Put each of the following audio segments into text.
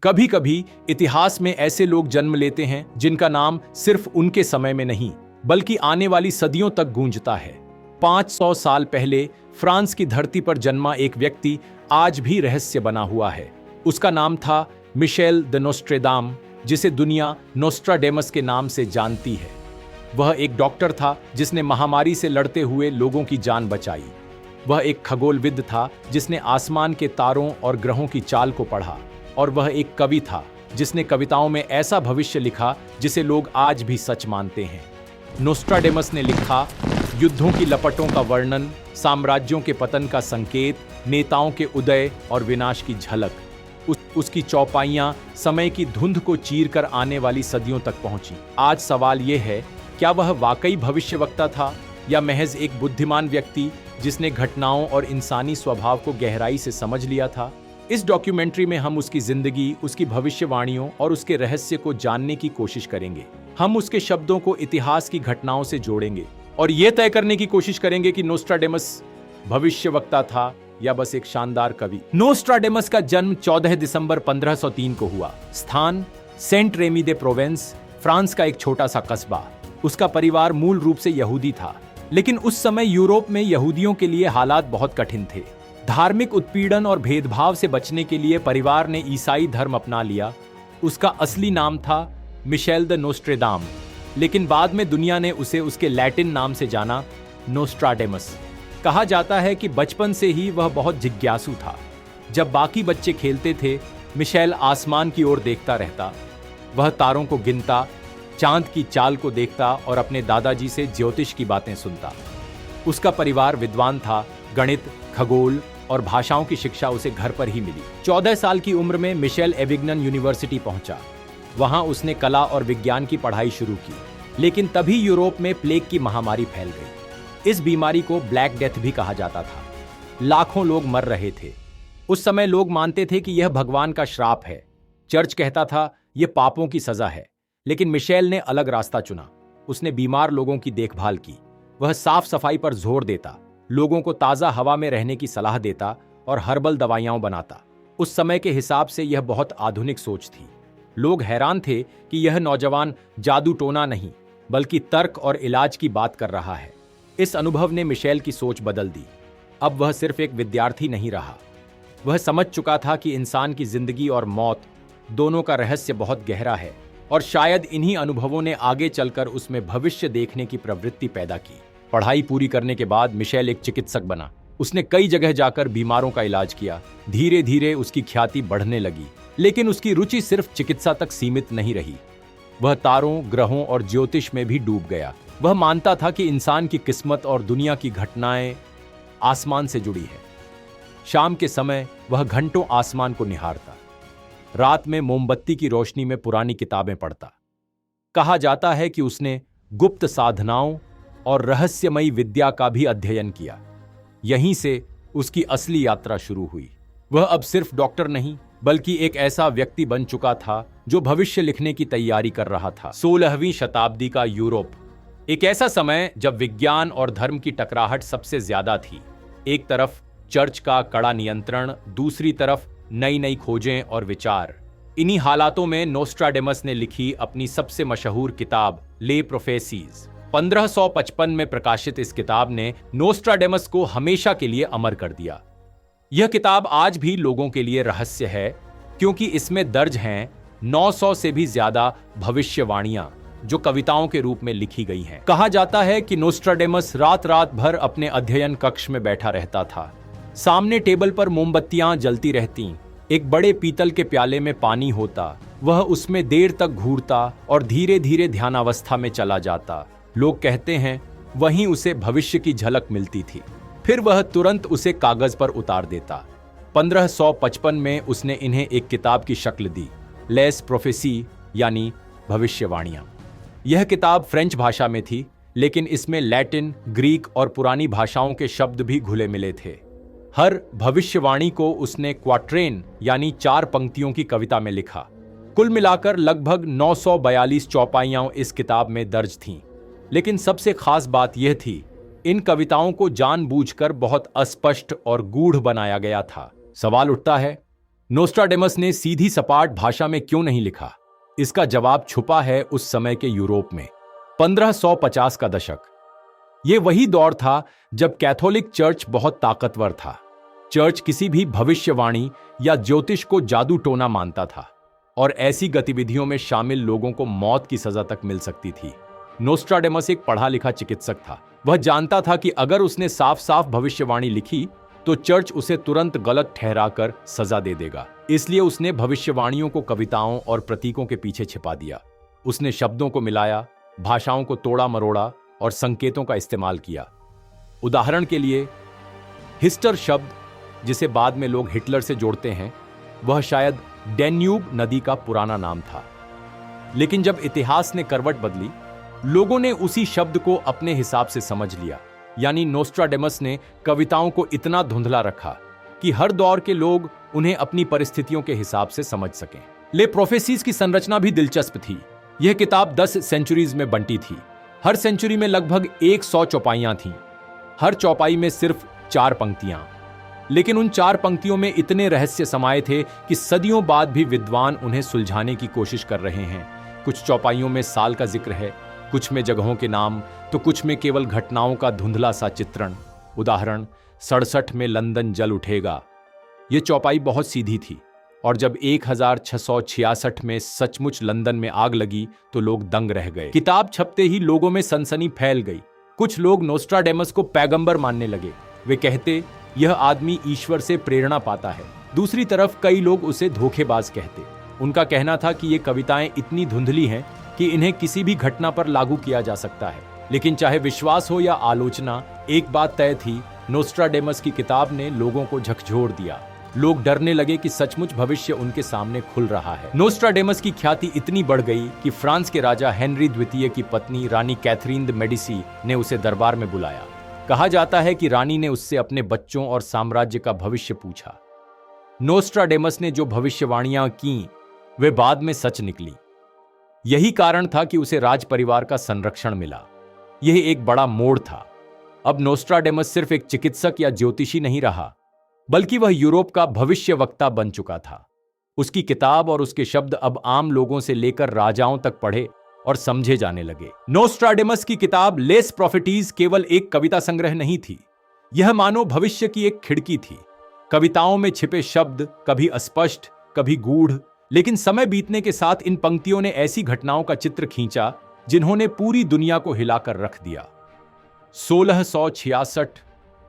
कभी कभी इतिहास में ऐसे लोग जन्म लेते हैं जिनका नाम सिर्फ उनके समय में नहीं बल्कि आने वाली सदियों तक गूंजता है। 500 साल पहले फ्रांस की धरती पर जन्मा एक व्यक्ति आज भी रहस्य बना हुआ है। उसका नाम था मिशेल द नोस्ट्रेदाम, जिसे दुनिया नोस्ट्राडेमस के नाम से जानती है। वह एक डॉक्टर था जिसने महामारी से लड़ते हुए लोगों की जान बचाई। वह एक खगोलविद था जिसने आसमान के तारों और ग्रहों की चाल को पढ़ा। और वह एक कवि था जिसने कविताओं में ऐसा भविष्य लिखा जिसे लोग आज भी सच मानते हैं। नोस्ट्राडेमस ने लिखा, युद्धों की लपटों का वर्णन, साम्राज्यों के पतन का संकेत, नेताओं के उदय और विनाश की झलक। उसकी चौपाइयां समय की धुंध को चीरकर आने वाली सदियों तक पहुंची। आज सवाल यह है, क्या वह वाकई भविष्यवक्ता था या महज एक बुद्धिमान व्यक्ति जिसने घटनाओं और इंसानी स्वभाव को गहराई से समझ लिया था? इस डॉक्यूमेंट्री में हम उसकी जिंदगी, उसकी भविष्यवाणियों और उसके रहस्य को जानने की कोशिश करेंगे। हम उसके शब्दों को इतिहास की घटनाओं से जोड़ेंगे और यह तय करने की कोशिश करेंगे कि नोस्ट्राडेमस भविष्यवक्ता था या बस एक शानदार कवि। नोस्ट्राडेमस का जन्म 14 दिसंबर 1503 को हुआ। स्थान सेंट रेमी दे प्रोवेंस, फ्रांस का एक छोटा सा कस्बा। उसका परिवार मूल रूप से यहूदी था, लेकिन उस समय यूरोप में यहूदियों के लिए हालात बहुत कठिन थे। धार्मिक उत्पीड़न और भेदभाव से बचने के लिए परिवार ने ईसाई धर्म अपना लिया। उसका असली नाम था मिशेल द नोस्ट्रेदाम, लेकिन बाद में दुनिया ने उसे उसके लैटिन नाम से जाना, नोस्ट्राडेमस। कहा जाता है कि बचपन से ही वह बहुत जिज्ञासु था। जब बाकी बच्चे खेलते थे, मिशेल आसमान की ओर देखता रहता। वह तारों को गिनता, चांद की चाल को देखता और अपने दादाजी से ज्योतिष की बातें सुनता। उसका परिवार विद्वान था। गणित, खगोल और भाषाओं की शिक्षा उसे घर पर ही मिली। 14 साल की उम्र में मिशेल एविग्नन यूनिवर्सिटी पहुंचा। वहां उसने कला और विज्ञान की पढ़ाई शुरू की, लेकिन तभी यूरोप में प्लेग की महामारी फैल गई। इस बीमारी को ब्लैक डेथ भी कहा जाता था। लाखों लोग मर रहे थे। उस समय लोग मानते थे कि यह भगवान का श्राप है। चर्च कहता था यह पापों की सजा है। लेकिन मिशेल ने अलग रास्ता चुना। उसने बीमार लोगों की देखभाल की। वह साफ सफाई पर जोर देता, लोगों को ताजा हवा में रहने की सलाह देता और हर्बल दवाइयां बनाता। उस समय के हिसाब से यह बहुत आधुनिक सोच थी। लोग हैरान थे कि यह नौजवान जादू टोना नहीं बल्कि तर्क और इलाज की बात कर रहा है। इस अनुभव ने मिशेल की सोच बदल दी। अब वह सिर्फ एक विद्यार्थी नहीं रहा। वह समझ चुका था कि इंसान की जिंदगी और मौत दोनों का रहस्य बहुत गहरा है और शायद इन्हीं अनुभवों ने आगे चलकर उसमें भविष्य देखने की प्रवृत्ति पैदा की। पढ़ाई पूरी करने के बाद मिशेल एक चिकित्सक बना। उसने कई जगह जाकर बीमारों का इलाज किया। धीरे धीरे उसकी ख्याति बढ़ने लगी, लेकिन उसकी रुचि सिर्फ चिकित्सा तक सीमित नहीं रही। वह तारों, ग्रहों और ज्योतिष में भी डूब गया। वह मानता था कि इंसान की किस्मत और दुनिया की घटनाएं आसमान से जुड़ी है। शाम के समय वह घंटों आसमान को निहारता। रात में मोमबत्ती की रोशनी में पुरानी किताबें पढ़ता। कहा जाता है कि उसने गुप्त साधनाओं और रहस्यमयी विद्या का भी अध्ययन किया। यहीं से उसकी असली यात्रा शुरू हुई। वह अब सिर्फ डॉक्टर नहीं बल्कि एक ऐसा व्यक्ति बन चुका था जो भविष्य लिखने की तैयारी कर रहा था। 16वीं शताब्दी का यूरोप, एक ऐसा समय जब विज्ञान और धर्म की टकराहट सबसे ज्यादा थी। एक तरफ चर्च का कड़ा नियंत्रण, दूसरी तरफ नई नई खोजें और विचार। इन्हीं हालातों में नोस्ट्राडेमस ने लिखी अपनी सबसे मशहूर किताब ले प्रोफेसीज। 1555 में प्रकाशित इस किताब ने नोस्ट्राडेमस को हमेशा के लिए अमर कर दिया। यह किताब आज भी लोगों के लिए रहस्य है, क्योंकि इसमें दर्ज हैं 900 से भी ज्यादा भविष्यवाणियां जो कविताओं के रूप में लिखी गई हैं। कहा जाता है कि नोस्ट्राडेमस रात रात भर अपने अध्ययन कक्ष में बैठा रहता था। सामने टेबल पर मोमबत्तियां जलती रहतीं। एक बड़े पीतल के प्याले में पानी होता। वह उसमें देर तक घूरता और धीरे धीरे ध्यानावस्था में चला जाता। लोग कहते हैं वहीं उसे भविष्य की झलक मिलती थी। फिर वह तुरंत उसे कागज पर उतार देता। 1555 में उसने इन्हें एक किताब की शक्ल दी, लेस प्रोफेसी यानी भविष्यवाणियां। यह किताब फ्रेंच भाषा में थी, लेकिन इसमें लैटिन, ग्रीक और पुरानी भाषाओं के शब्द भी घुले मिले थे। हर भविष्यवाणी को उसने क्वाट्रेन यानी 4 पंक्तियों की कविता में लिखा। कुल मिलाकर लगभग 942 चौपाइयां इस किताब में दर्ज थीं। लेकिन सबसे खास बात यह थी, इन कविताओं को जानबूझकर बहुत अस्पष्ट और गूढ़ बनाया गया था। सवाल उठता है, नोस्ट्राडेमस ने सीधी सपाट भाषा में क्यों नहीं लिखा? इसका जवाब छुपा है उस समय के यूरोप में। 1550 का दशक यह वही दौर था जब कैथोलिक चर्च बहुत ताकतवर था। चर्च किसी भी भविष्यवाणी या ज्योतिष को जादू टोना मानता था और ऐसी गतिविधियों में शामिल लोगों को मौत की सजा तक मिल सकती थी। नोस्ट्राडेमस एक पढ़ा लिखा चिकित्सक था। वह जानता था कि अगर उसने साफ साफ भविष्यवाणी लिखी तो चर्च उसे तुरंत गलत ठहराकर सजा दे देगा। इसलिए उसने भविष्यवाणियों को कविताओं और प्रतीकों के पीछे छिपा दिया। उसने शब्दों को मिलाया, भाषाओं को तोड़ा मरोड़ा और संकेतों का इस्तेमाल किया। उदाहरण के लिए, हिस्टर शब्द, जिसे बाद में लोग हिटलर से जोड़ते हैं, वह शायद डैन्यूब नदी का पुराना नाम था। लेकिन जब इतिहास ने करवट बदली, लोगों ने उसी शब्द को अपने हिसाब से समझ लिया। यानी नोस्ट्राडेमस ने कविताओं को इतना धुंधला रखा कि हर दौर के लोग उन्हें अपनी परिस्थितियों के हिसाब से समझ सकें। ले प्रोफेसीज की संरचना भी दिलचस्प थी। यह किताब 10 सेंचुरीज में बंटी थी। हर सेंचुरी में लगभग 100 चौपाइयां थीं। हर चौपाई में सिर्फ 4 पंक्तियां। लेकिन उन 4 पंक्तियों में इतने रहस्य समाये थे कि सदियों बाद भी विद्वान उन्हें सुलझाने की कोशिश कर रहे हैं। कुछ चौपाइयों में साल का जिक्र है, कुछ में जगहों के नाम, तो कुछ में केवल घटनाओं का धुंधला सा चित्रण। उदाहरण, 67 में लंदन जल उठेगा। यह चौपाई बहुत सीधी थी और जब 1666 में सचमुच लंदन में आग लगी तो लोग दंग रह गए। किताब छपते ही लोगों में सनसनी फैल गई। कुछ लोग नोस्ट्राडेमस को पैगंबर मानने लगे। वे कहते, यह आदमी ईश्वर से प्रेरणा पाता है। दूसरी तरफ कई लोग उसे धोखेबाज कहते। उनका कहना था कि ये कविताएं इतनी धुंधली हैं कि इन्हें किसी भी घटना पर लागू किया जा सकता है। लेकिन चाहे विश्वास हो या आलोचना, एक बात तय थी, नोस्ट्राडेमस की किताब ने लोगों को झकझोर दिया। लोग डरने लगे कि सचमुच भविष्य उनके सामने खुल रहा है। नोस्ट्राडेमस की ख्याति इतनी बढ़ गई कि फ्रांस के राजा हेनरी द्वितीय की पत्नी रानी कैथरीन द मेडिसी ने उसे दरबार में बुलाया। कहा जाता है कि रानी ने उससे अपने बच्चों और साम्राज्य का भविष्य पूछा। नोस्ट्राडेमस ने जो भविष्यवाणियां की वे बाद में सच निकली। यही कारण था कि उसे राज परिवार का संरक्षण मिला। यह एक बड़ा मोड़ था। अब नोस्ट्राडेमस सिर्फ एक चिकित्सक या ज्योतिषी नहीं रहा, बल्कि वह यूरोप का भविष्यवक्ता बन चुका था। उसकी किताब और उसके शब्द अब आम लोगों से लेकर राजाओं तक पढ़े और समझे जाने लगे। नोस्ट्राडेमस की किताब लेस प्रॉफिटीज केवल एक कविता संग्रह नहीं थी। यह मानो भविष्य की एक खिड़की थी। कविताओं में छिपे शब्द कभी अस्पष्ट, कभी गूढ़, लेकिन समय बीतने के साथ इन पंक्तियों ने ऐसी घटनाओं का चित्र खींचा जिन्होंने पूरी दुनिया को हिलाकर रख दिया। 1666,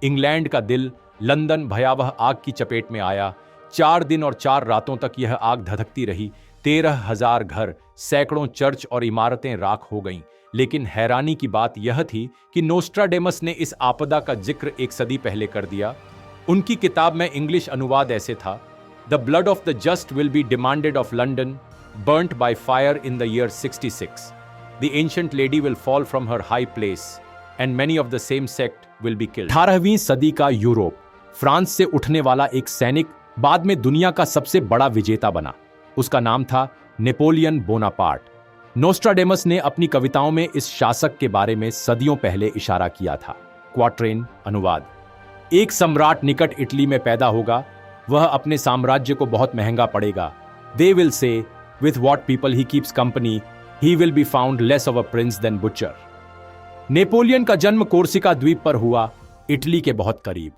इंग्लैंड का दिल, लंदन भयावह आग की चपेट में आया। 4 दिन और 4 रातों तक यह आग धधकती रही। 13,000 घर, सैकड़ों चर्च और इमारतें राख हो गईं। लेकिन हैरानी की बात यह थी कि नोस्ट्राडेमस ने इस आपदा का जिक्र 1 सदी पहले कर दिया। उनकी किताब में इंग्लिश अनुवाद ऐसे था, The blood of the just will be demanded of London, burnt by fire in the year 66. The ancient lady will fall from her high place, and many of the same sect will be killed. 18वीं सदी का Europe, France से उठने वाला एक सैनिक बाद में दुनिया का सबसे बड़ा विजेता बना। उसका नाम था नेपोलियन बोनापार्ट। नोस्ट्राडेमस ने अपनी कविताओं में इस शासक के बारे में सदियों पहले इशारा किया था। क्वाट्रेन अनुवाद, एक सम्राट निकट इटली में पैदा होगा। वह अपने साम्राज्य को बहुत महंगा पड़ेगा। They will say, with what people he keeps company, he will be found less of a prince than butcher. Napoleon का जन्म कोर्सिका द्वीप पर हुआ, इटली के बहुत करीब।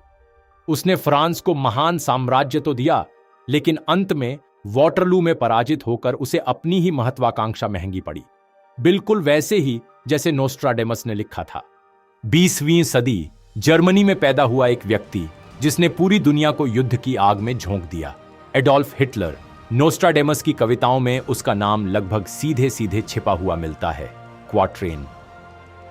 उसने फ्रांस को महान साम्राज्य तो दिया, लेकिन अंत में वॉटरलू में पराजित होकर उसे अपनी ही महत्वाकांक्षा महंगी पड़ी। बिल्कुल वैसे ही जैसे नोस्ट्राडेमस ने लिखा था। 20वीं सदी, जर्मनी में पैदा हुआ एक व्यक्ति जिसने पूरी दुनिया को युद्ध की आग में झोंक दिया, एडोल्फ हिटलर। नोस्ट्राडेमस की कविताओं में उसका नाम लगभग सीधे सीधे छिपा हुआ मिलता है। Quatrain,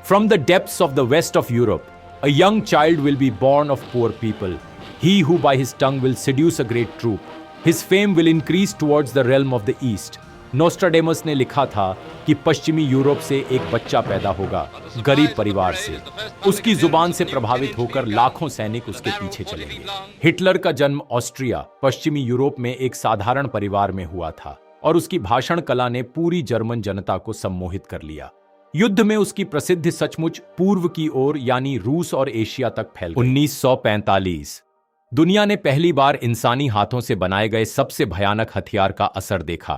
from the depths of the west of Europe, a young child will be born of poor people, he who by his tongue will seduce a great troop, his fame will increase towards the realm of the east. Nostradamus ने लिखा था कि पश्चिमी Europe से एक बच्चा पैदा होगा, गरीब परिवार से। उसकी जुबान से प्रभावित होकर लाखों सैनिक उसके पीछे चलेंगे। हिटलर का जन्म ऑस्ट्रिया, पश्चिमी यूरोप में एक साधारण परिवार में हुआ था और उसकी भाषण कला ने पूरी जर्मन जनता को सम्मोहित कर लिया। युद्ध में उसकी प्रसिद्धि सचमुच पूर्व की ओर यानी रूस और एशिया तक फैल गई। 1945, दुनिया ने पहली बार इंसानी हाथों से बनाए गए सबसे भयानक हथियार का असर देखा।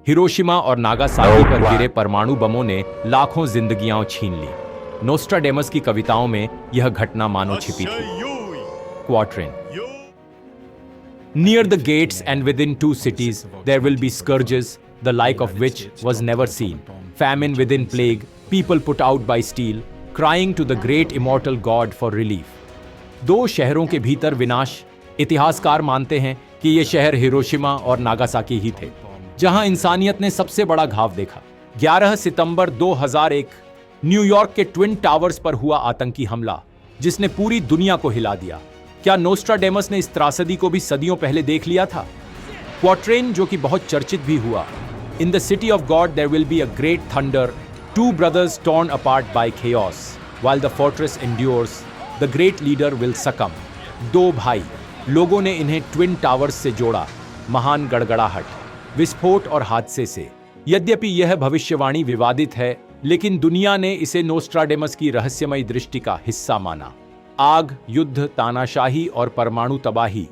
हिरोशिमा और नागासाकी पर गिरे परमाणु बमों ने लाखों जिंदगियां छीन ली। नोस्ट्राडेमस की कविताओं में यह घटना मानो छिपी थी। Quatrain. Near the gates and within 2 cities there will be scourges, the like of which was never seen. Famine within plague, people put out by steel, crying to the great immortal God for relief. 2 शहरों के भीतर विनाश। इतिहासकार मानते हैं कि ये शहर हिरोशिमा और नागासाकी ही थे, जहां इंसानियत ने सबसे बड़ा घाव देखा। 11 सितंबर 2001 न्यूयॉर्क के ट्विन टावर्स पर हुआ आतंकी हमला, जिसने पूरी दुनिया को हिला दिया। क्या नोस्ट्राडेमस ने इस त्रासदी को भी सदियों पहले देख लिया था? क्वाट्रेन, जो कि बहुत चर्चित भी हुआ। In the city of God there will be a great thunder, 2 brothers torn apart by chaos, while the fortress endures, the great leader will succumb. 2 भाई, लोगों ने इन्हें ट्विन टावर्स से जोड़ा, महान गड़गड़ाहट, विस्फोट और हादसे से। यद्यपि यह भविष्यवाणी विवादित है, लेकिन दुनिया ने इसे नोस्ट्राडेमस की रहस्यमयी दृष्टि का हिस्सा माना। आग, युद्ध, तानाशाही और परमाणु तबाही।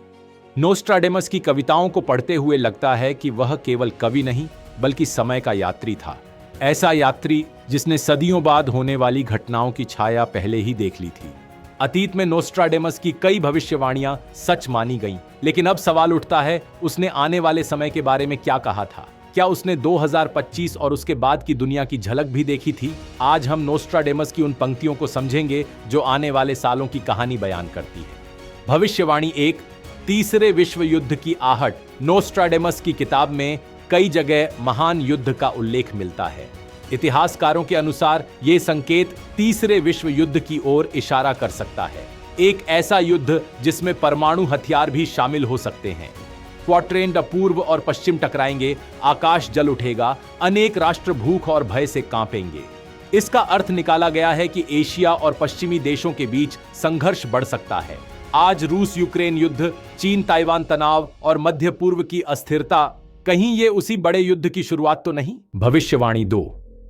नोस्ट्राडेमस की कविताओं को पढ़ते हुए लगता है कि वह केवल कवि नहीं, बल्कि समय का यात्री था। ऐसा यात्री जिसने सदियों बाद होने वाली घटनाओं की छाया पहले ही देख ली थी। अतीत में नोस्ट्राडेमस की कई भविष्यवाणियां सच मानी गईं, लेकिन अब सवाल उठता है, उसने आने वाले समय के बारे में क्या कहा था? क्या उसने 2025 और उसके बाद की दुनिया की झलक भी देखी थी? आज हम नोस्ट्राडेमस की उन पंक्तियों को समझेंगे जो आने वाले सालों की कहानी बयान करती है। भविष्यवाणी 1, तीसरे विश्व युद्ध की आहट। नोस्ट्राडेमस की किताब में कई जगह महान युद्ध का उल्लेख मिलता है। इतिहासकारों के अनुसार ये संकेत तीसरे विश्व युद्ध की ओर इशारा कर सकता है, एक ऐसा युद्ध जिसमें परमाणु हथियार भी शामिल हो सकते हैं। क्वाट्रेन, पूर्व और पश्चिम टकराएंगे, आकाश जल उठेगा, अनेक राष्ट्र भूख और भय से कांपेंगे। इसका अर्थ निकाला गया है कि एशिया और पश्चिमी देशों के बीच संघर्ष बढ़ सकता है। आज रूस यूक्रेन युद्ध, चीन ताइवान तनाव और मध्य पूर्व की अस्थिरता, कहीं ये उसी बड़े युद्ध की शुरुआत तो नहीं? भविष्यवाणी 2,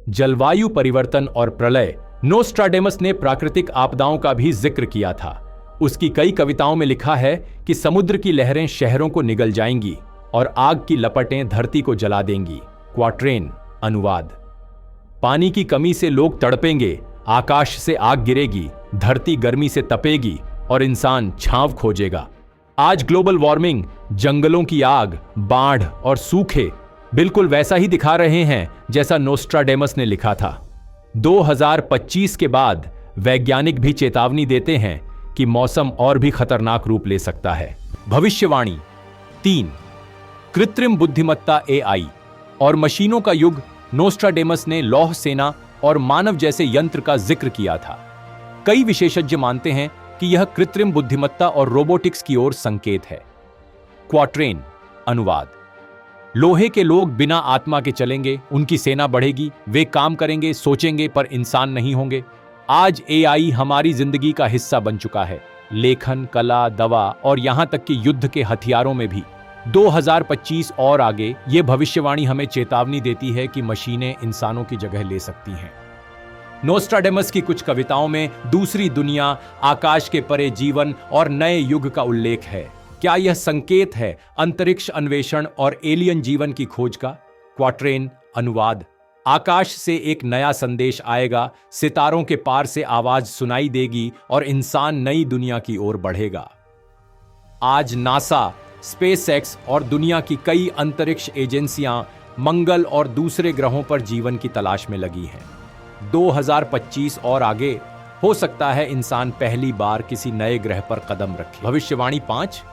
जलवायु परिवर्तन और प्रलय। नोस्ट्राडेमस ने प्राकृतिक आपदाओं का भी जिक्र किया था। उसकी कई कविताओं में लिखा है कि समुद्र की लहरें शहरों को निगल जाएंगी और आग की लपटें धरती को जला देंगी। क्वाट्रेन। अनुवाद। पानी की कमी से लोग तड़पेंगे, आकाश से आग गिरेगी, धरती गर्मी से तपेगी और इंसान छांव खोजेगा। आज ग्लोबल वार्मिंग, जंगलों की आग, बाढ़ और सूखे बिल्कुल वैसा ही दिखा रहे हैं जैसा नोस्ट्राडेमस ने लिखा था। 2025 के बाद वैज्ञानिक भी चेतावनी देते हैं कि मौसम और भी खतरनाक रूप ले सकता है। भविष्यवाणी 3, कृत्रिम बुद्धिमत्ता AI और मशीनों का युग। नोस्ट्राडेमस ने लौह सेना और मानव जैसे यंत्र का जिक्र किया था। कई विशेषज्ञ मानते हैं कि यह कृत्रिम बुद्धिमत्ता और रोबोटिक्स की ओर संकेत है। क्वाट्रेन। अनुवाद। लोहे के लोग बिना आत्मा के चलेंगे, उनकी सेना बढ़ेगी, वे काम करेंगे, सोचेंगे, पर इंसान नहीं होंगे। आज AI हमारी जिंदगी का हिस्सा बन चुका है, लेखन, कला, दवा और यहां तक कि युद्ध के हथियारों में भी। 2025 और आगे ये भविष्यवाणी हमें चेतावनी देती है कि मशीनें इंसानों की जगह ले सकती हैं। नोस्ट्राडेमस की कुछ कविताओं में दूसरी दुनिया, आकाश के परे जीवन और नए युग का उल्लेख है। क्या यह संकेत है अंतरिक्ष अन्वेषण और एलियन जीवन की खोज का? क्वाट्रेन। अनुवाद। आकाश से एक नया संदेश आएगा, सितारों के पार से आवाज सुनाई देगी और इंसान नई दुनिया की ओर बढ़ेगा। आज नासा, स्पेसएक्स और दुनिया की कई अंतरिक्ष एजेंसियां मंगल और दूसरे ग्रहों पर जीवन की तलाश में लगी हैं। 2025 और आगे हो सकता है इंसान पहली बार किसी नए ग्रह पर कदम रखे। भविष्यवाणी 5,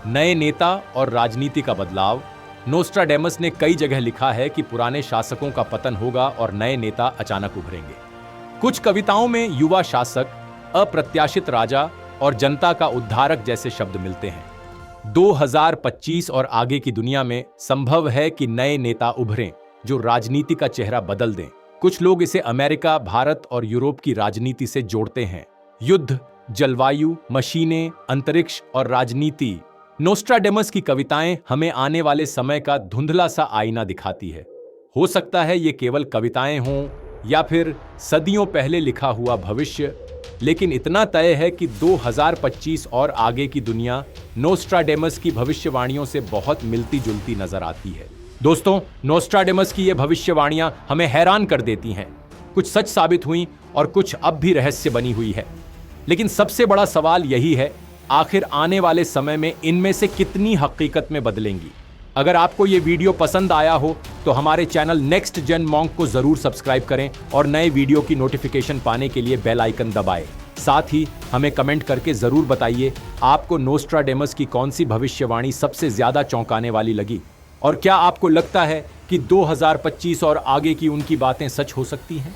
नए नेता और राजनीति का बदलाव। नोस्ट्राडेमस ने कई जगह लिखा है कि पुराने शासकों का पतन होगा और नए नेता अचानक उभरेंगे। कुछ कविताओं में युवा शासक, अप्रत्याशित राजा और जनता का उद्धारक जैसे शब्द मिलते हैं। 2025 और आगे की दुनिया में संभव है कि नए नेता उभरें जो राजनीति का चेहरा बदल दें। कुछ लोग इसे अमेरिका, भारत और यूरोप की राजनीति से जोड़ते हैं। युद्ध, जलवायु, मशीनें, अंतरिक्ष और राजनीति। नोस्ट्राडेमस की कविताएं हमें आने वाले समय का धुंधला सा आईना दिखाती है। हो सकता है ये केवल कविताएं हों, या फिर सदियों पहले लिखा हुआ भविष्य? लेकिन इतना तय है कि 2025 और आगे की दुनिया नोस्ट्राडेमस की भविष्यवाणियों से बहुत मिलती जुलती नजर आती है। दोस्तों, नोस्ट्राडेमस की ये भविष्यवाणियां हमें हैरान कर देती हैं। कुछ सच साबित हुई और कुछ अब भी रहस्य बनी हुई है। लेकिन सबसे बड़ा सवाल यही है, आखिर आने वाले समय में इनमें से कितनी हकीकत में बदलेंगी? अगर आपको ये वीडियो पसंद आया हो तो हमारे चैनल नेक्स्ट जेन मॉन्क को जरूर सब्सक्राइब करें और नए वीडियो की नोटिफिकेशन पाने के लिए बेल आइकन दबाएं। साथ ही हमें कमेंट करके जरूर बताइए आपको नोस्ट्राडेमस की कौन सी भविष्यवाणी सबसे ज्यादा चौंकाने वाली लगी, और क्या आपको लगता है कि 2025 और आगे की उनकी बातें सच हो सकती हैं?